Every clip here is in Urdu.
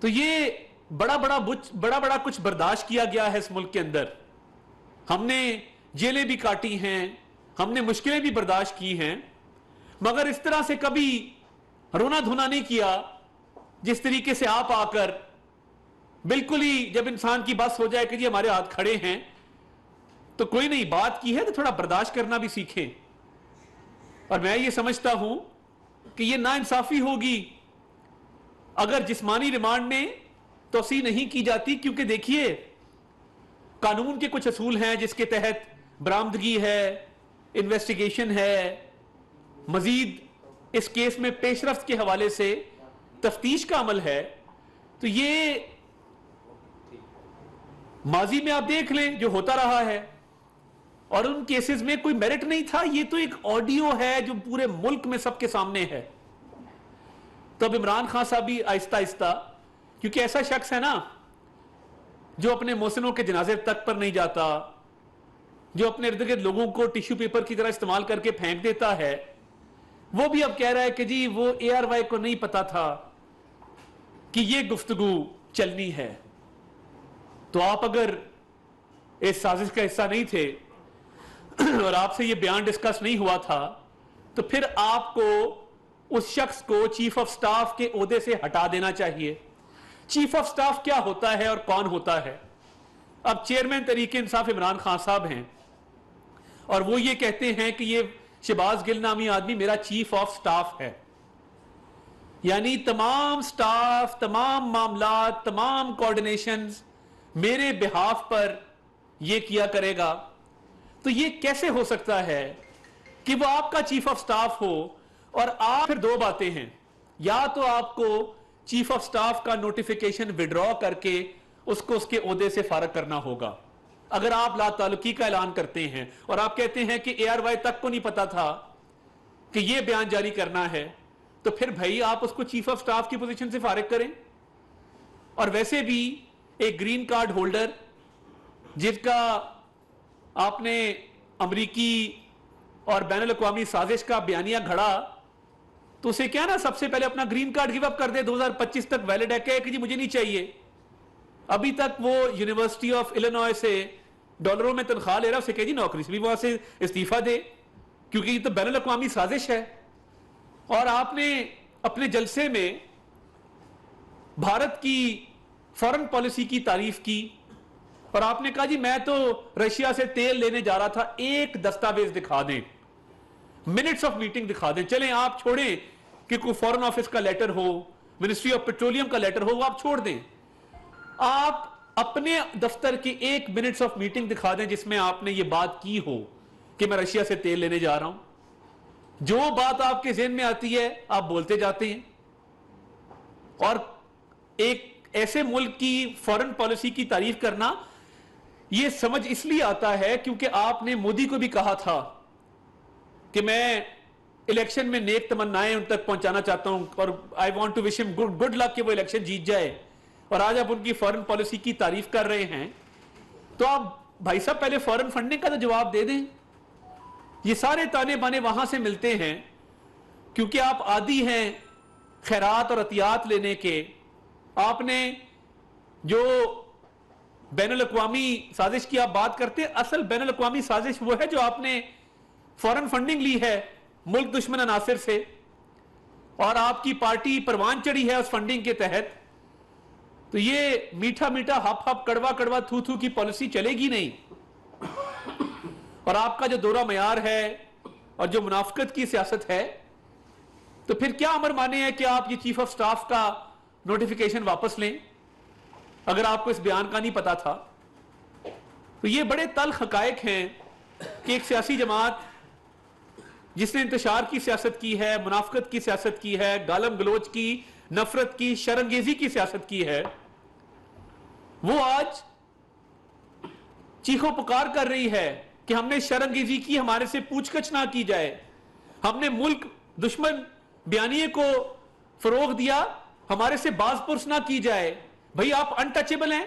تو یہ بڑا بڑا کچھ برداشت کیا گیا ہے اس ملک کے اندر. ہم نے جیلیں بھی کاٹی ہیں, ہم نے مشکلیں بھی برداشت کی ہیں, مگر اس طرح سے کبھی رونا دھونا نہیں کیا جس طریقے سے آپ آ کر بالکل ہی جب انسان کی بس ہو جائے کہ جی ہمارے ہاتھ کھڑے ہیں تو کوئی نہیں, بات کی ہے تو تھوڑا برداشت کرنا بھی سیکھیں. اور میں یہ سمجھتا ہوں کہ یہ ناانصافی ہوگی اگر جسمانی ریمانڈ میں توسیع نہیں کی جاتی, کیونکہ دیکھیے قانون کے کچھ اصول ہیں جس کے تحت برآمدگی ہے, انویسٹیگیشن ہے, مزید اس کیس میں پیش رفت کے حوالے سے تفتیش کا عمل ہے. تو یہ ماضی میں آپ دیکھ لیں جو ہوتا رہا ہے, اور ان کیسز میں کوئی میرٹ نہیں تھا. یہ تو ایک آڈیو ہے جو پورے ملک میں سب کے سامنے ہے. تو اب عمران خان صاحب بھی آہستہ آہستہ, کیونکہ ایسا شخص ہے نا جو اپنے محسنوں کے جنازے تک پر نہیں جاتا, جو اپنے ارد گرد لوگوں کو ٹیشو پیپر کی طرح استعمال کر کے پھینک دیتا ہے, وہ بھی اب کہہ رہا ہے کہ جی وہ اے آر وائی کو نہیں پتا تھا کہ یہ گفتگو چلنی ہے. تو آپ اگر اس سازش کا حصہ نہیں تھے اور آپ سے یہ بیان ڈسکس نہیں ہوا تھا تو پھر آپ کو اس شخص کو چیف آف سٹاف کے عہدے سے ہٹا دینا چاہیے. چیف آف سٹاف کیا ہوتا ہے اور کون ہوتا ہے؟ اب چیئرمین تحریک انصاف عمران خان صاحب ہیں اور وہ یہ کہتے ہیں کہ یہ شہباز گل نامی آدمی میرا چیف آف سٹاف ہے, یعنی تمام سٹاف, تمام معاملات, تمام کوارڈینیشنز میرے بہاف پر یہ کیا کرے گا. تو یہ کیسے ہو سکتا ہے کہ وہ آپ کا چیف آف سٹاف ہو؟ اور آپ پھر دو باتیں ہیں, یا تو آپ کو چیف آف سٹاف کا نوٹیفیکیشن وڈرا کر کے اس کو اس کے عہدے سے فارغ کرنا ہوگا. اگر آپ لا تعلقی کا اعلان کرتے ہیں اور آپ کہتے ہیں کہ اے آر وائی تک کو نہیں پتا تھا کہ یہ بیان جاری کرنا ہے, تو پھر بھائی آپ اس کو چیف آف سٹاف کی پوزیشن سے فارغ کریں. اور ویسے بھی ایک گرین کارڈ ہولڈر جس کا آپ نے امریکی اور بین الاقوامی سازش کا بیانیہ گھڑا, تو اسے کیا نا سب سے پہلے اپنا گرین کارڈ گیو اپ کر دے, 2025 تک ویلڈ ہے, کہ جی مجھے نہیں چاہیے. ابھی تک وہ یونیورسٹی آف الینوائے سے ڈالروں میں تنخواہ لے رہا, اسے کہ جی نوکری سے بھی وہاں سے استعفیٰ دے, کیونکہ یہ تو بین الاقوامی سازش ہے. اور آپ نے اپنے جلسے میں بھارت کی فارن پالیسی کی تعریف کی اور آپ نے کہا جی میں تو رشیا سے تیل لینے جا رہا تھا, ایک دستاویز دکھا دیں, منٹس آف میٹنگ دکھا دیں. چلیں آپ چھوڑیں کہ کوئی فورن آفس کا لیٹر ہو, منسٹری آف پیٹرولیم کا لیٹر ہو, وہ آپ چھوڑ دیں. آپ اپنے دفتر کی ایک منٹس آف میٹنگ دکھا دیں جس میں آپ نے یہ بات کی ہو کہ میں رشیا سے تیل لینے جا رہا ہوں. جو بات آپ کے ذہن میں آتی ہے آپ بولتے جاتے ہیں. اور ایک ایسے ملک کی فارن پالیسی کی تعریف کرنا, یہ سمجھ اس لیے آتا ہے کیونکہ آپ نے مودی کو بھی کہا تھا کہ میں الیکشن میں نیک تمنائیں ان تک پہنچانا چاہتا ہوں اور آئی وانٹ ٹو وش ہم گڈ لک کہ وہ الیکشن جیت جائے, اور آج آپ ان کی فارن پالیسی کی تعریف کر رہے ہیں. تو آپ بھائی صاحب پہلے فارن فنڈنگ کا تو جواب دے دیں. یہ سارے تانے بانے وہاں سے ملتے ہیں کیونکہ آپ عادی ہیں خیرات اور عطیات لینے کے. آپ نے جو بین الاقوامی سازش کی آپ بات کرتے, اصل بین الاقوامی سازش وہ ہے جو آپ نے فارن فنڈنگ لی ہے ملک دشمن عناصر سے, اور آپ کی پارٹی پروان چڑھی ہے اس فنڈنگ کے تحت. تو یہ میٹھا میٹھا ہپ ہپ کڑوا کڑوا تھو تھو کی پالیسی چلے گی نہیں. اور آپ کا جو دورہ معیار ہے اور جو منافقت کی سیاست ہے, تو پھر کیا امر مانے ہے کہ آپ یہ چیف آف سٹاف کا نوٹیفیکیشن واپس لیں اگر آپ کو اس بیان کا نہیں پتا تھا. تو یہ بڑے تلخ حقائق ہیں کہ ایک سیاسی جماعت جس نے انتشار کی سیاست کی ہے, منافقت کی سیاست کی ہے, گالم گلوچ کی, نفرت کی, شرانگیزی کی سیاست کی ہے, وہ آج چیخو پکار کر رہی ہے کہ ہم نے شرانگیزی کی, ہمارے سے پوچھ گچھ نہ کی جائے, ہم نے ملک دشمن بیانیے کو فروغ دیا, ہمارے سے باز پرس نہ کی جائے. بھئی آپ انٹچیبل ہیں,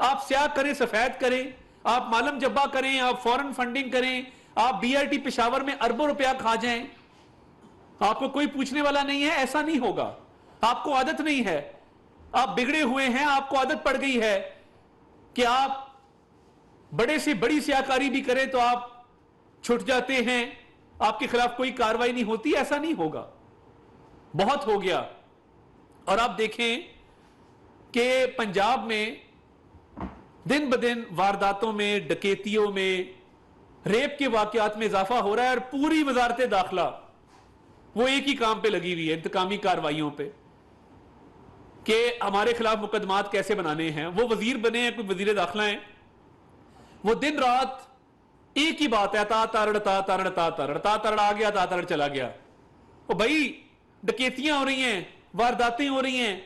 آپ سیاہ کریں سفید کریں, آپ معلم جبا کریں, آپ فورن فنڈنگ کریں, آپ بی آر ٹی پشاور میں اربوں روپیہ کھا جائیں, آپ کو کوئی پوچھنے والا نہیں ہے. ایسا نہیں ہوگا, آپ کو عادت نہیں ہے. آپ بگڑے ہوئے ہیں, آپ کو عادت پڑ گئی ہے کہ آپ بڑے سے بڑی سیاکاری بھی کریں تو آپ چھٹ جاتے ہیں, آپ کے خلاف کوئی کاروائی نہیں ہوتی. ایسا نہیں ہوگا, بہت ہو گیا. اور آپ دیکھیں کہ پنجاب میں دن بدن وارداتوں میں, ڈکیتیوں میں, ریپ کے واقعات میں اضافہ ہو رہا ہے, اور پوری وزارت داخلہ وہ ایک ہی کام پہ لگی ہوئی ہے, انتقامی کارروائیوں پہ, کہ ہمارے خلاف مقدمات کیسے بنانے ہیں. وہ وزیر بنے ہیں, کوئی وزیر داخلہ ہیں, وہ دن رات ایک ہی بات ہے, تا تارڑ تا تارڑ تا تارڑ, تا تارڑ آ گیا تا تارڑ چلا گیا. وہ بھائی ڈکیتیاں ہو رہی ہیں, وارداتیں ہو رہی ہیں,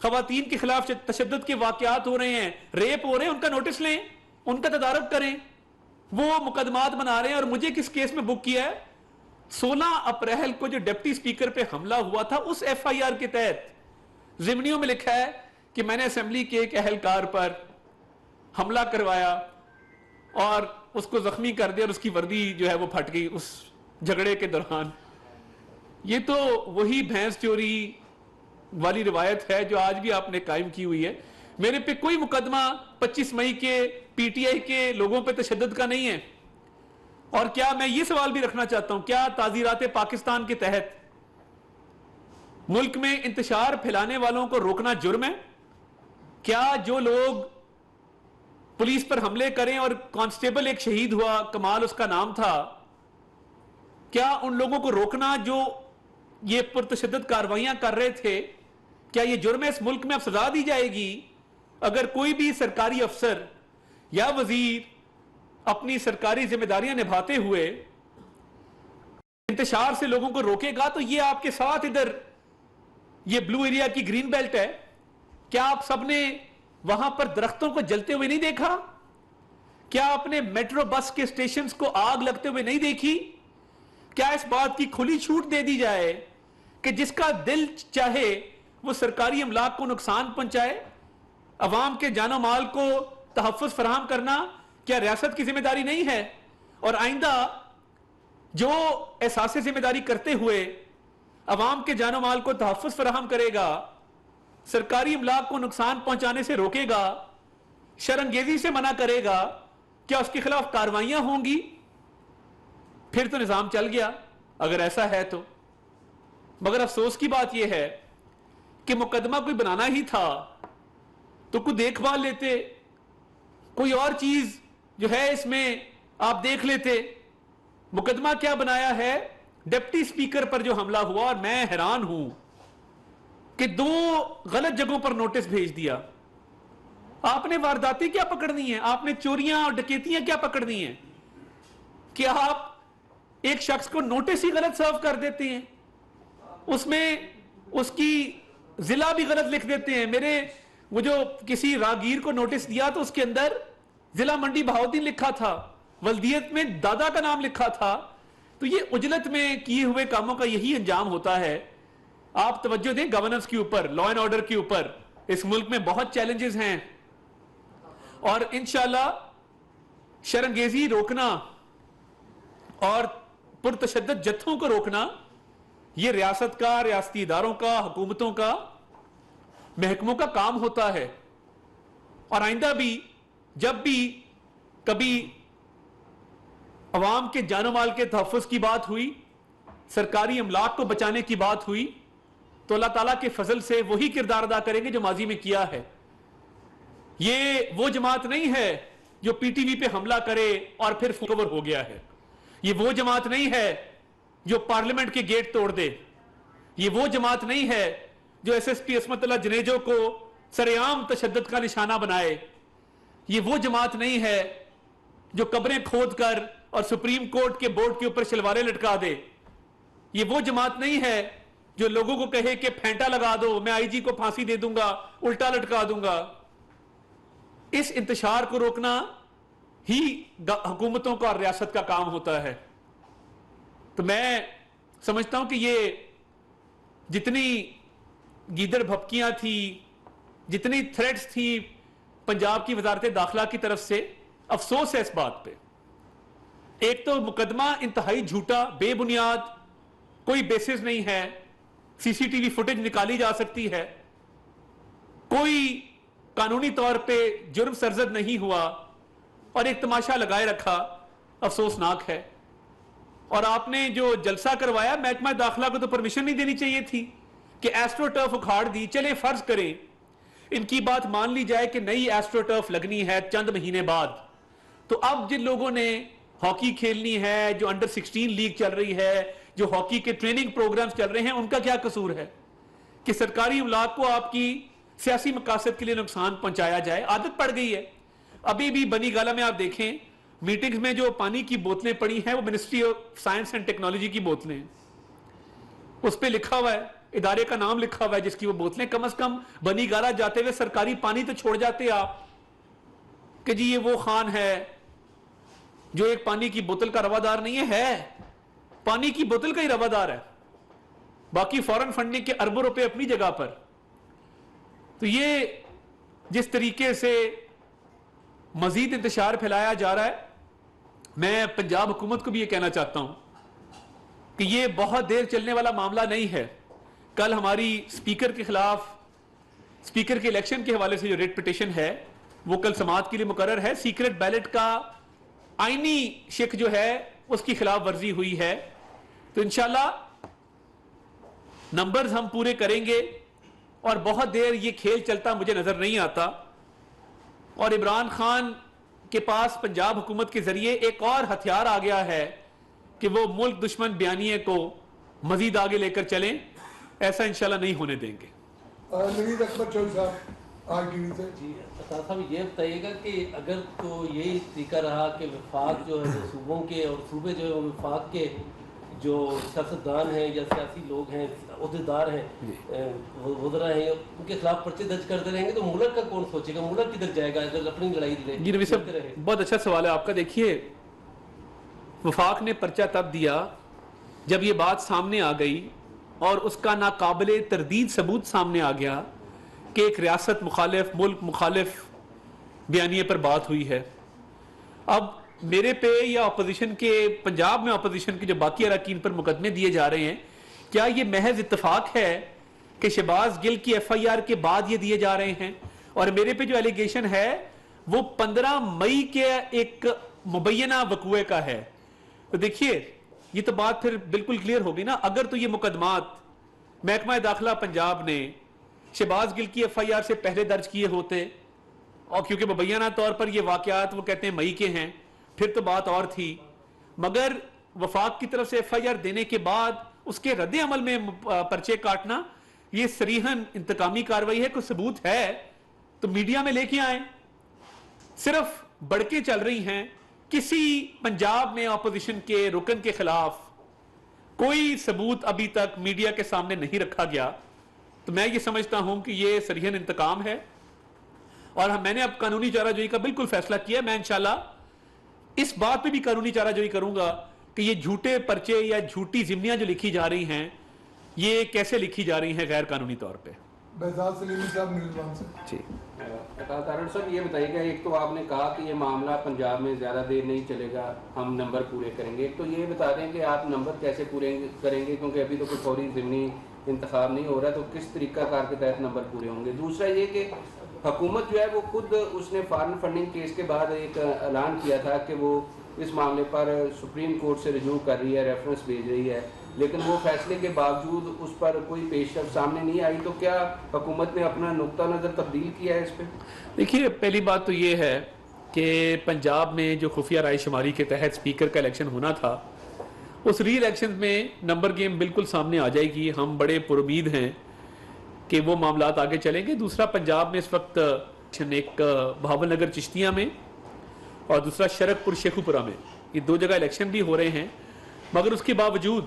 خواتین کے خلاف تشدد کے واقعات ہو رہے ہیں, ریپ ہو رہے ہیں, ان کا نوٹس لیں, ان کا تدارک کریں. وہ مقدمات بنا رہے ہیں. اور مجھے کس کیس میں بک کیا ہے, 16 اپریل کو جو ڈپٹی سپیکر پہ حملہ ہوا تھا, اس ایف آئی آر کے تحت ضمنیوں میں لکھا ہے کہ میں نے اسمبلی کے ایک اہلکار پر حملہ کروایا اور اس کو زخمی کر دیا, اور اس کی وردی جو ہے وہ پھٹ گئی اس جھگڑے کے دوران. یہ تو وہی بھینس چوری والی روایت ہے جو آج بھی آپ نے قائم کی ہوئی ہے. میرے پہ کوئی مقدمہ 25 مئی کے پی ٹی آئی کے لوگوں پہ تشدد کا نہیں ہے. اور کیا میں یہ سوال بھی رکھنا چاہتا ہوں, کیا تعزیرات پاکستان کے تحت ملک میں انتشار پھیلانے والوں کو روکنا جرم ہے؟ کیا جو لوگ پولیس پر حملے کریں, اور کانسٹیبل ایک شہید ہوا, کمال اس کا نام تھا, کیا ان لوگوں کو روکنا جو یہ پرتشدد کاروائیاں کر رہے تھے, کیا یہ جرم ہے؟ اس ملک میں اب سزا دی جائے گی اگر کوئی بھی سرکاری افسر یا وزیر اپنی سرکاری ذمہ داریاں نبھاتے ہوئے انتشار سے لوگوں کو روکے گا. تو یہ آپ کے ساتھ ادھر یہ بلو ایریا کی گرین بیلٹ ہے, کیا آپ سب نے وہاں پر درختوں کو جلتے ہوئے نہیں دیکھا؟ کیا آپ نے میٹرو بس کے اسٹیشنز کو آگ لگتے ہوئے نہیں دیکھی؟ کیا اس بات کی کھلی چھوٹ دے دی جائے کہ جس کا دل چاہے وہ سرکاری املاک کو نقصان پہنچائے؟ عوام کے جان و مال کو تحفظ فراہم کرنا کیا ریاست کی ذمہ داری نہیں ہے؟ اور آئندہ جو احساس ذمہ داری کرتے ہوئے عوام کے جان و مال کو تحفظ فراہم کرے گا, سرکاری املاک کو نقصان پہنچانے سے روکے گا, شرانگیزی سے منع کرے گا, کیا اس کے خلاف کاروائیاں ہوں گی؟ پھر تو نظام چل گیا اگر ایسا ہے تو. مگر افسوس کی بات یہ ہے کہ مقدمہ کوئی بنانا ہی تھا تو کوئی دیکھ بھال لیتے, کوئی اور چیز جو ہے اس میں آپ دیکھ لیتے. مقدمہ کیا بنایا ہے؟ ڈپٹی سپیکر پر جو حملہ ہوا, اور میں حیران ہوں کہ 2 غلط جگہوں پر نوٹس بھیج دیا. آپ نے وارداتیں کیا پکڑنی ہیں؟ آپ نے چوریاں اور ڈکیتیاں کیا پکڑنی ہیں؟ کیا آپ ایک شخص کو نوٹس ہی غلط سرو کر دیتے ہیں, اس میں اس کی ضلع بھی غلط لکھ دیتے ہیں. میرے وہ جو کسی راگیر کو نوٹس دیا تو اس کے اندر ضلع منڈی بہاؤالدین لکھا تھا, ولدیت میں دادا کا نام لکھا تھا. تو یہ عجلت میں کیے ہوئے کاموں کا یہی انجام ہوتا ہے. آپ توجہ دیں گورننس کے اوپر, لا اینڈ آرڈر کے اوپر. اس ملک میں بہت چیلنجز ہیں, اور انشاءاللہ شرانگیزی روکنا اور پرتشدد جتھوں کو روکنا یہ ریاست کا, ریاستی اداروں کا, حکومتوں کا, محکموں کا کام ہوتا ہے. اور آئندہ بھی جب بھی کبھی عوام کے جان و مال کے تحفظ کی بات ہوئی, سرکاری املاک کو بچانے کی بات ہوئی, تو اللہ تعالیٰ کے فضل سے وہی کردار ادا کریں گے جو ماضی میں کیا ہے. یہ وہ جماعت نہیں ہے جو پی ٹی وی پہ حملہ کرے اور پھر کور ہو گیا ہے. یہ وہ جماعت نہیں ہے جو پارلیمنٹ کے گیٹ توڑ دے. یہ وہ جماعت نہیں ہے جو ایس ایس پی عصمت اللہ جنیجو کو سرعام تشدد کا نشانہ بنائے. یہ وہ جماعت نہیں ہے جو قبریں کھود کر اور سپریم کورٹ کے بورڈ کے اوپر شلواریں لٹکا دے. یہ وہ جماعت نہیں ہے جو لوگوں کو کہے کہ پھینٹا لگا دو, میں آئی جی کو پھانسی دے دوں گا, الٹا لٹکا دوں گا. اس انتشار کو روکنا ہی حکومتوں کا اور ریاست کا کام ہوتا ہے. تو میں سمجھتا ہوں کہ یہ جتنی گیدڑ بھپکیاں تھی, جتنی تھریٹس تھی پنجاب کی وزارت داخلہ کی طرف سے, افسوس ہے اس بات پہ. ایک تو مقدمہ انتہائی جھوٹا, بے بنیاد, کوئی بیسس نہیں ہے. سی سی ٹی وی فوٹیج نکالی جا سکتی ہے, کوئی قانونی طور پہ جرم سرزد نہیں ہوا اور ایک تماشا لگائے رکھا، افسوسناک ہے۔ اور آپ نے جو جلسہ کروایا، محکمہ داخلہ کو تو پرمیشن نہیں دینی چاہیے تھی کہ ایسٹرو ٹرف اکھاڑ دی۔ چلے فرض کریں ان کی بات مان لی جائے کہ نئی ایسٹرو ٹرف لگنی ہے چند مہینے بعد، تو اب جن لوگوں نے ہاکی کھیلنی ہے، جو انڈر 16 لیگ چل رہی ہے، جو ہاکی کے ٹریننگ پروگرامز چل رہے ہیں، ان کا کیا قصور ہے کہ سرکاری املاک کو آپ کی سیاسی مقاصد کے لیے نقصان پہنچایا جائے؟ عادت پڑ گئی ہے۔ ابھی بھی بنی گالہ میں آپ دیکھیں میٹنگز میں جو پانی کی بوتلیں پڑی ہیں وہ ministry of science and technology کی بوتلیں ہیں، اس پہ لکھا ہوا ہے، ادارے کا نام لکھا ہوا ہے جس کی وہ بوتلیں۔ کم از کم بنی گالہ جاتے ہوئے سرکاری پانی تو چھوڑ جاتے آپ کہ جی یہ وہ خان ہے جو ایک پانی کی بوتل کا روادار نہیں ہے، پانی کی بوتل کا ہی روادار ہے، باقی فورن فنڈنگ کے اربوں روپے اپنی جگہ پر۔ تو یہ جس طریقے سے مزید انتشار پھیلایا جا رہا ہے، میں پنجاب حکومت کو بھی یہ کہنا چاہتا ہوں کہ یہ بہت دیر چلنے والا معاملہ نہیں ہے۔ کل ہماری سپیکر کے خلاف، سپیکر کے الیکشن کے حوالے سے جو ریٹ پٹیشن ہے وہ کل سماعت کے لیے مقرر ہے۔ سیکرٹ بیلٹ کا آئینی شک جو ہے اس کی خلاف ورزی ہوئی ہے، تو انشاءاللہ نمبرز ہم پورے کریں گے اور بہت دیر یہ کھیل چلتا مجھے نظر نہیں آتا۔ اور عمران خان کے پاس پنجاب حکومت کے ذریعے ایک اور ہتھیار آ گیا ہے کہ وہ ملک دشمن بیانیے کو مزید آگے لے کر چلیں، ایسا انشاءاللہ نہیں ہونے دیں گے۔ نوید اکبر چوہدری صاحب آر ٹی وی سے۔ جی صاحب یہ بتائیے گا کہ اگر تو یہی طریقہ رہا کہ وفاق جو ہے وہ صوبوں کے اور صوبے جو ہے وہ وفاق کے جو سیاستدان ہیں یا سیاسی لوگ ہیں، عہدیدار ہیں، وزراء ہیں، ان کے خلاف پرچے درج کرتے رہیں گے تو ملک کا کون سوچے گا؟ ملک کدھر جائے گا اگر اپنی لڑائی لڑے؟ جی نبی صاحب بہت اچھا سوال ہے آپ کا۔ دیکھیے وفاق نے پرچہ تب دیا جب یہ بات سامنے آ گئی اور اس کا ناقابل تردید ثبوت سامنے آ گیا کہ ایک ریاست مخالف، ملک مخالف بیانیے پر بات ہوئی ہے۔ اب میرے پہ یا اپوزیشن کے، پنجاب میں اپوزیشن کے جو باقی اراکین پر مقدمے دیے جا رہے ہیں، کیا یہ محض اتفاق ہے کہ شہباز گل کی ایف آئی آر کے بعد یہ دیے جا رہے ہیں؟ اور میرے پہ جو ایلیگیشن ہے وہ 15 مئی کے ایک مبینہ وقوعے کا ہے۔ تو دیکھیے یہ تو بات پھر بالکل کلیئر ہوگی نا، اگر تو یہ مقدمات محکمہ داخلہ پنجاب نے شہباز گل کی ایف آئی آر سے پہلے درج کیے ہوتے، اور کیونکہ مبینہ طور پر یہ واقعات وہ کہتے ہیں مئی کے ہیں، پھر تو بات اور تھی، مگر وفاق کی طرف سے ایف آئی آر دینے کے بعد اس کے رد عمل میں پرچے کاٹنا یہ صریحاً انتقامی کارروائی ہے۔ کوئی ثبوت ہے تو میڈیا میں لے کے آئیں۔ صرف بڑکیں چل رہی ہیں، کسی پنجاب میں اپوزیشن کے رکن کے خلاف کوئی ثبوت ابھی تک میڈیا کے سامنے نہیں رکھا گیا، تو میں یہ سمجھتا ہوں کہ یہ صریحاً انتقام ہے۔ اور میں نے اب قانونی چارہ جوئی کا بالکل فیصلہ کیا، میں انشاءاللہ اس بات پہ بھی قانونی چارہ جوئی کروں گا کہ یہ جھوٹے پرچے یا جھوٹی ضمنیاں جو لکھی جا رہی ہیں یہ کیسے لکھی جا رہی ہیں غیر قانونی طور پہ۔ بہزاد سلیمی صاحب نیوزوان سے۔ جی تارڑ صاحب یہ بتائیے گا، ایک تو آپ نے کہا کہ یہ معاملہ پنجاب میں زیادہ دیر نہیں چلے گا، ہم نمبر پورے کریں گے، تو یہ بتا دیں کہ آپ نمبر کیسے پورے کریں گے، کیونکہ ابھی تو کوئی فوری ضمنی انتخاب نہیں ہو رہا، تو کس طریقہ کار کے تحت نمبر پورے ہوں گے؟ دوسرا یہ کہ حکومت جو ہے وہ خود اس نے فارن فنڈنگ کیس کے بعد ایک اعلان کیا تھا کہ وہ اس معاملے پر سپریم کورٹ سے رجوع کر رہی ہے، ریفرنس بھیج رہی ہے، لیکن وہ فیصلے کے باوجود اس پر کوئی پیش رفت سامنے نہیں آئی، تو کیا حکومت نے اپنا نقطہ نظر تبدیل کیا ہے اس پہ؟ دیکھیے پہلی بات تو یہ ہے کہ پنجاب میں جو خفیہ رائے شماری کے تحت سپیکر کا الیکشن ہونا تھا، اس ری الیکشن میں نمبر گیم بالکل سامنے آ جائے گی۔ ہم بڑے پرامید ہیں کہ وہ معاملات آگے چلیں گے۔ دوسرا پنجاب میں اس وقت ایک بہاول نگر چشتیہ میں اور دوسرا شرک پور شیخو پورہ میں، یہ دو جگہ الیکشن بھی ہو رہے ہیں، مگر اس کے باوجود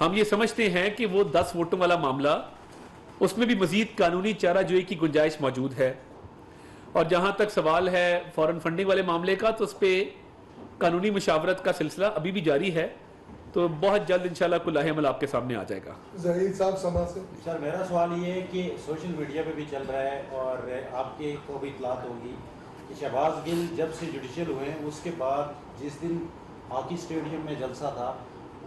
ہم یہ سمجھتے ہیں کہ وہ 10 ووٹوں والا معاملہ، اس میں بھی مزید قانونی چارہ جوئی کی گنجائش موجود ہے۔ اور جہاں تک سوال ہے فورن فنڈنگ والے معاملے کا، تو اس پہ قانونی مشاورت کا سلسلہ ابھی بھی جاری ہے، تو بہت جلد انشاءاللہ کوئی لاہ عمل آپ کے سامنے آ جائے گا۔ ظہیر صاحب سما سے۔ سر میرا سوال یہ ہے کہ سوشل میڈیا پہ بھی چل رہا ہے اور آپ کے کو بھی اطلاعات ہوگی کہ شہباز گل جب سے جوڈیشل ہوئے ہیں اس کے بعد جس دن ہاکی اسٹیڈیم میں جلسہ تھا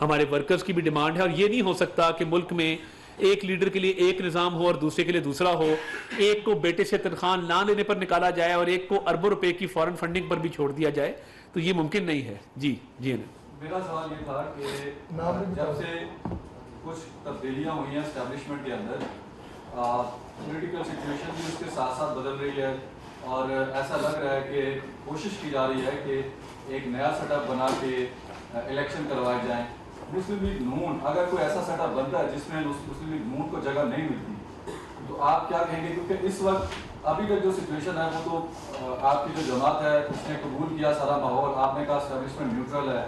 ہمارے ورکرز کی بھی ڈیمانڈ ہے، اور یہ نہیں ہو سکتا کہ ملک میں ایک لیڈر کے لیے ایک نظام ہو اور دوسرے کے لیے دوسرا ہو، ایک کو بیٹے سے تنخواہ نہ لینے پر نکالا جائے اور ایک کو اربوں روپے کی فورن فنڈنگ پر بھی چھوڑ دیا جائے، تو یہ ممکن نہیں ہے. جی میرا سوال یہ تھا کہ جب سے کچھ تبدیلیاں ہوئی ہیں اسٹیبلشمنٹ کے اندر، پولیٹیکل سچویشن بھی اس کے ساتھ ساتھ بدل رہی ہے، اور ایسا لگ رہا ہے کہ کوشش کی جا رہی ہے کہ ایک نیا سیٹ اپ بنا کے الیکشن کروائے جائیں. مسلم لیگ نون اگر کوئی ایسا سیٹ اپ بنتا ہے جس میں مسلم لیگ نون کو جگہ نہیں ملتی، تو آپ کیا کہیں گے؟ کیونکہ اس وقت ابھی تک جو سچویشن ہے وہ تو آپ کی جو جماعت ہے اس نے قبول کیا سارا ماحول، آپ نے کہا اسٹیبلشمنٹ نیوٹرل ہے،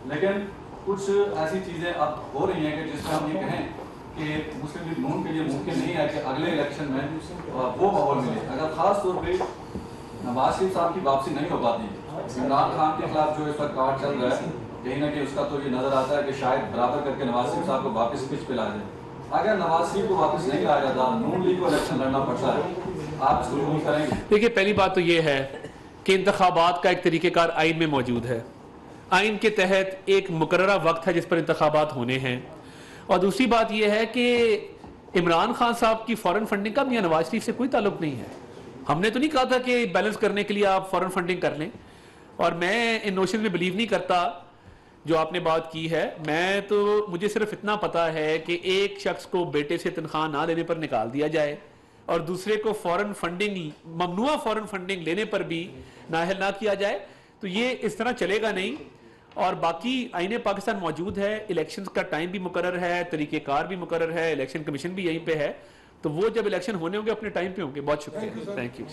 لیکن کچھ ایسی چیزیں اب ہو رہی ہیں کہ جس میں ہم یہ کہیں کہ مسلم لیگ نون کے لیے ممکن نہیں ہے کہ اگلے الیکشن میں وہ ماحول ملے. اگر خاص طور پہ نواز شریف صاحب کی واپسی نہیں ہو پاتی، عمران خان کے خلاف جو اس وقت کارڈ چل رہا ہے، کہیں نہ کہیں اس کا تو یہ نظر آتا ہے کہ شاید برابر کر کے نواز شریف صاحب کو واپس پچ پہ لا جائے. اگر نواز شریف کو واپس نہیں لایا جاتا، نون لیگ کو الیکشن لڑنا پڑتا ہے، آپ اس کو قبول کریں گے؟ دیکھیے، پہلی بات تو یہ ہے کہ انتخابات کا ایک طریقہ کار آئین میں موجود ہے. آئین کے تحت ایک مقررہ وقت ہے جس پر انتخابات ہونے ہیں. اور دوسری بات یہ ہے کہ عمران خان صاحب کی فورن فنڈنگ کا میاں نواز شریف سے کوئی تعلق نہیں ہے. ہم نے تو نہیں کہا تھا کہ بیلنس کرنے کے لیے آپ فورن فنڈنگ کر لیں، اور میں ان نوشن میں بلیو نہیں کرتا جو آپ نے بات کی ہے. مجھے صرف اتنا پتا ہے کہ ایک شخص کو بیٹے سے تنخواہ نہ لینے پر نکال دیا جائے اور دوسرے کو فورن فنڈنگ، ممنوع فورن فنڈنگ لینے پر بھی نااہل نہ کیا جائے، تو یہ اس طرح چلے گا نہیں. اور باقی آئین پاکستان موجود ہے، الیکشنز کا ٹائم بھی مقرر ہے، طریقہ کار بھی مقرر ہے، الیکشن کمیشن بھی یہیں پہ ہے، تو وہ جب الیکشن ہونے ہوں گے اپنے ٹائم پہ ہوں گے. بہت شکریہ. Thank you.